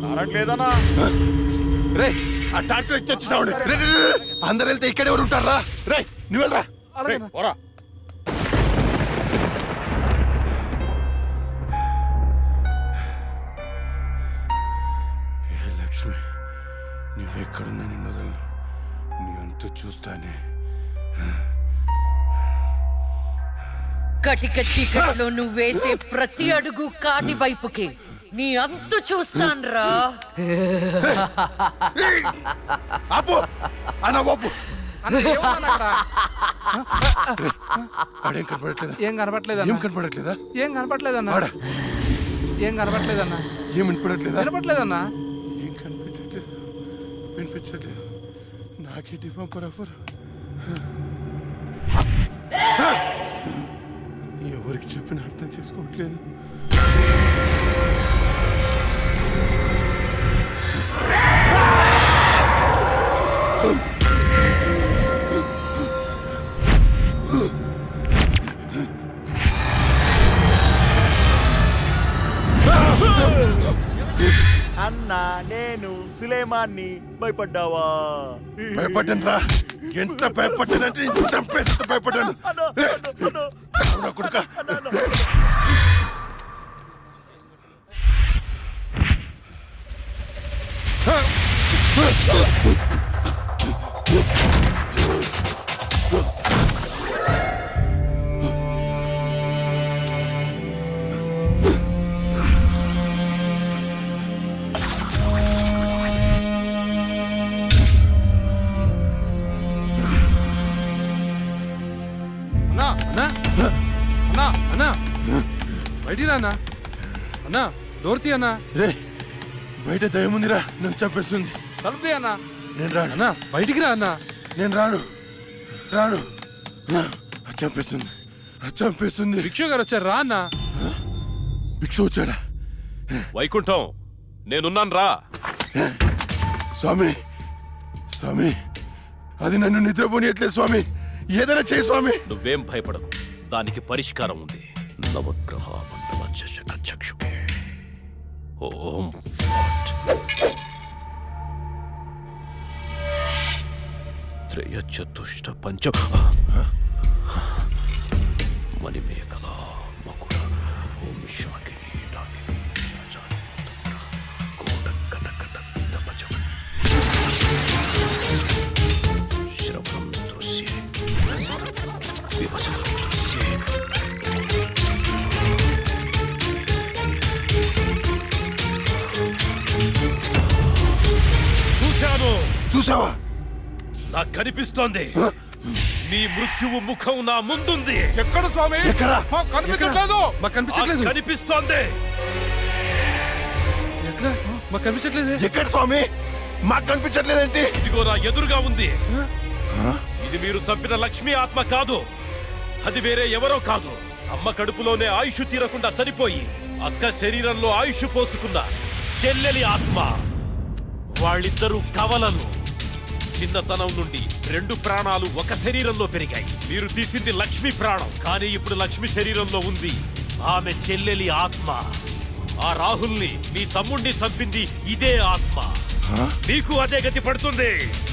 S2: కరెంట్ లేదన్నా.
S13: రే ఆ టార్చ్ లైట్ తెచ్చి సౌండ్. అందరు వెళ్తే ఇక్కడ ఎవరు ఉంటారా? రే నువ్వు వెళ్ళరా.
S11: పోరా.
S13: లక్ష్మి, నువ్వెక్కడున్నా నిన్ను వదలను. నీ అంతు చూస్తానే.
S8: కటిక చీకట్లో నువ్వేసే ప్రతి అడుగు కాటి వైపుకి నీ అంతు చూస్తాన్రా.
S13: ఆపు అన్న బాపు. ఆడేం కనపడట్లేదా?
S9: ఏం కనపట్లేదా?
S13: ఏం కనపడట్లేదా?
S9: ఏం కనపట్లేదన్నా.
S13: ఆడ
S9: ఏం కనపట్లేదన్నా.
S13: ఏం వినపడట్లేదా?
S9: కనపట్లేదన్నా.
S13: ఏం కనిపించట్లేదు, వినిపించట్లేదు. నాకేంటి పంపరాఫర్? ఎవరికి చెప్పిన అర్థం చేసుకోవట్లేదు.
S2: అన్నా నేను సులేమాన్ని. భయపడ్డావా?
S13: భయపడ్డాను రా. ఎంత భయపడ్డానంటే చంపేసి భయపడ్డాను. చావురా కొడుకా.
S4: అన్నా అన్నా అన్నా బయటికి రా అన్నా. అన్నా డోర్ తీ అన్నా.
S13: రే బయట దయముందిరా, నన్ను చంపేస్తుంది.
S4: తలుపు అన్నా.
S13: నేను రాను.
S4: అన్నా బయటికి రా అన్నా.
S13: నేను రాను రాను. చంపేస్తుంది, చంపేస్తుంది.
S4: భిక్షు గారు వచ్చారు రా అన్నా.
S13: భిక్ష వచ్చాడా?
S4: వైకుంఠం నేనున్నాను రా.
S13: స్వామి స్వామి, అది నన్ను నిద్రపోనియట్లేదు స్వామి. ఏదైనా చేయి స్వామి.
S14: నువ్వేం భయపడకు, దానికి పరిష్కారం ఉంది. నవగ్రహ మండల చషక చక్షుకే ఓం ఫట్ త్రయ చతుష్ట పంచ మణిమేకల మకుడ ఓం శాకిని డాకిని శాచాని కోట కటకట తపజం శ్రవణం దృశ్యే వివసనం దృశ్యే చూశాను.
S13: చూసావా?
S14: నాకు కనిపిస్తోంది. నీ మృత్యువు ముఖం నా ముందుంది.
S4: ఎక్కడ స్వామి?
S13: ఎక్కడ?
S4: కనిపించట్లేదు. మాకు కనిపించట్లేదు.
S14: కనిపిస్తోంది.
S4: ఎక్కడ? మాకు కనిపించట్లేదు.
S13: ఎక్కడ స్వామి? మాకు కనిపించట్లేదేంటి?
S14: ఇదిగో నా ఎదురుగా ఉంది. ఇది మీరు చంపిన లక్ష్మీ ఆత్మ కాదు. అది వేరే ఎవరో కాదు. అమ్మ కడుపులోనే ఆయుష్ తీరకుండా చనిపోయి అక్క శరీరంలో ఆయుష్ పోసుకున్న చెల్లెలి ఆత్మ. వాళ్ళిద్దరూ కవలలు. చిన్నతనం నుండి 2 ప్రాణాలు ఒక శరీరంలో పెరిగాయి. మీరు తీసింది లక్ష్మి ప్రాణం, కానీ ఇప్పుడు లక్ష్మి శరీరంలో ఉంది ఆమె చెల్లెలి ఆత్మ. ఆ రాహుల్ని మీ తమ్ముణ్ణి చంపింది ఇదే ఆత్మ. మీకు అదే గతి పడుతుంది.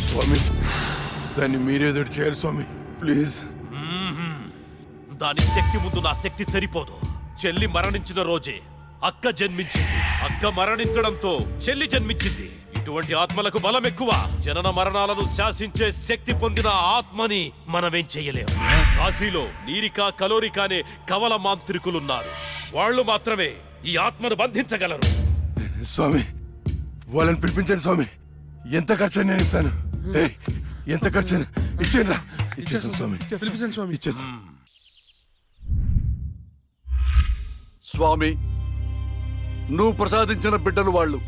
S13: స్వామి దాన్ని మీరేదో చేయాలి స్వామి, ప్లీజ్.
S14: దాని శక్తి ముందు నా శక్తి సరిపోదు. చెల్లి మరణించిన రోజే అక్క జన్మించింది. అక్క మరణించడంతో చెల్లి జన్మించింది. ఇటువంటి ఆత్మలకు బలం ఎక్కువ. జనన మరణాలను శాసించే శక్తి పొందిన ఆత్మని మనమేం చెయ్యలేము. కాశీలో నీరికా కలోరికా అనే కవల మాంత్రికులున్నారు. వాళ్ళు మాత్రమే ఈ ఆత్మను బంధించగలరు.
S13: స్వామి వాళ్ళని పిలిపించండి స్వామి. ఎంత ఖర్చు నేను ఇస్తాను. ఏయ్, ఎంత ఖర్చు ఇచ్చేయండి రా. ఇచ్చేసాను స్వామి, పిలిపించండి స్వామి. ఇచ్చేసాను
S7: స్వామి. నువ్వు ప్రసాదించిన బిడ్డలు వాళ్ళు.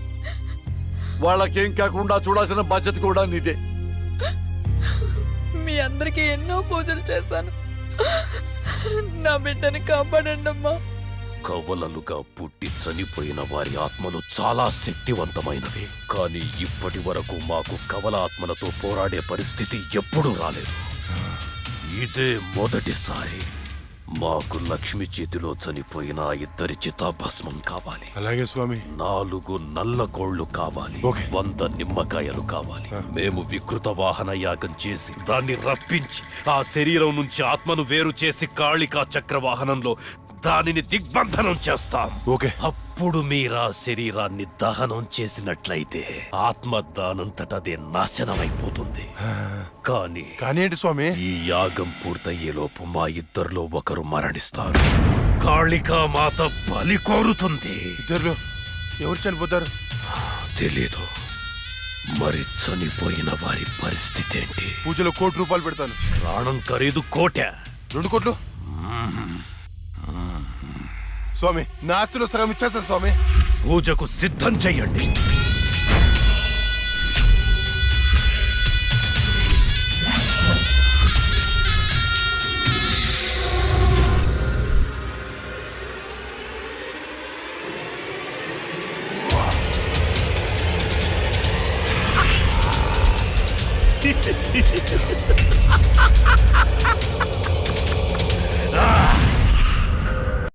S7: వాళ్ళకేం కాకుండా చూడాల్సిన బాధ్యత కూడా నీదే.
S6: మీ అందరికీ ఎన్నో పూజలు చేశాను. నా బిడ్డని కాపాడండి అమ్మా.
S14: కవలలుగా పుట్టి చనిపోయిన వారి ఆత్మలు చాలా శక్తివంతమైనవి. కానీ ఇప్పటి వరకు మాకు కవల ఆత్మలతో పోరాడే పరిస్థితి ఎప్పుడూ రాలేదు. ఇదే మొదటిసారి. మాకు లక్ష్మి చేతిలో చనిపోయిన 2 చితాభస్మం కావాలి.
S13: అలాగే స్వామి.
S14: 4 నల్ల కోళ్లు కావాలి. 100 నిమ్మకాయలు కావాలి. మేము వికృత వాహన యాగం చేసి దాన్ని రప్పించి ఆ శరీరం నుంచి ఆత్మను వేరు చేసి కాళికా చక్ర వాహనంలో దానిని దిగ్బంధనం చేస్తాం. అప్పుడు మీరా శరీరాన్ని దహనం చేసినట్లయితే ఆత్మ దానంతటదే నాశనమైపోతుంది. కానీ
S13: ఏంటి స్వామి?
S14: ఈ యాగం పూర్తయ్యేలోపు మా ఇద్దరిలో ఒకరు మరణిస్తారు. కాళికా మాత బలి కోరుతుంది.
S13: ఇద్దరు ఎవరు చనిపోతారు?
S14: తెలీదు. మరి చనిపోయిన వారి పరిస్థితి ఏంటి?
S13: పూజలో 1 కోటి రూపాయలు పెడతాను.
S14: ప్రాణం ఖరీదు 1 కోటి.
S13: 2 కోట్లు స్వామి. నా ఆస్తిలో సగం ఇచ్చేస్తాను స్వామి.
S14: పూజకు సిద్ధం చెయ్యండి.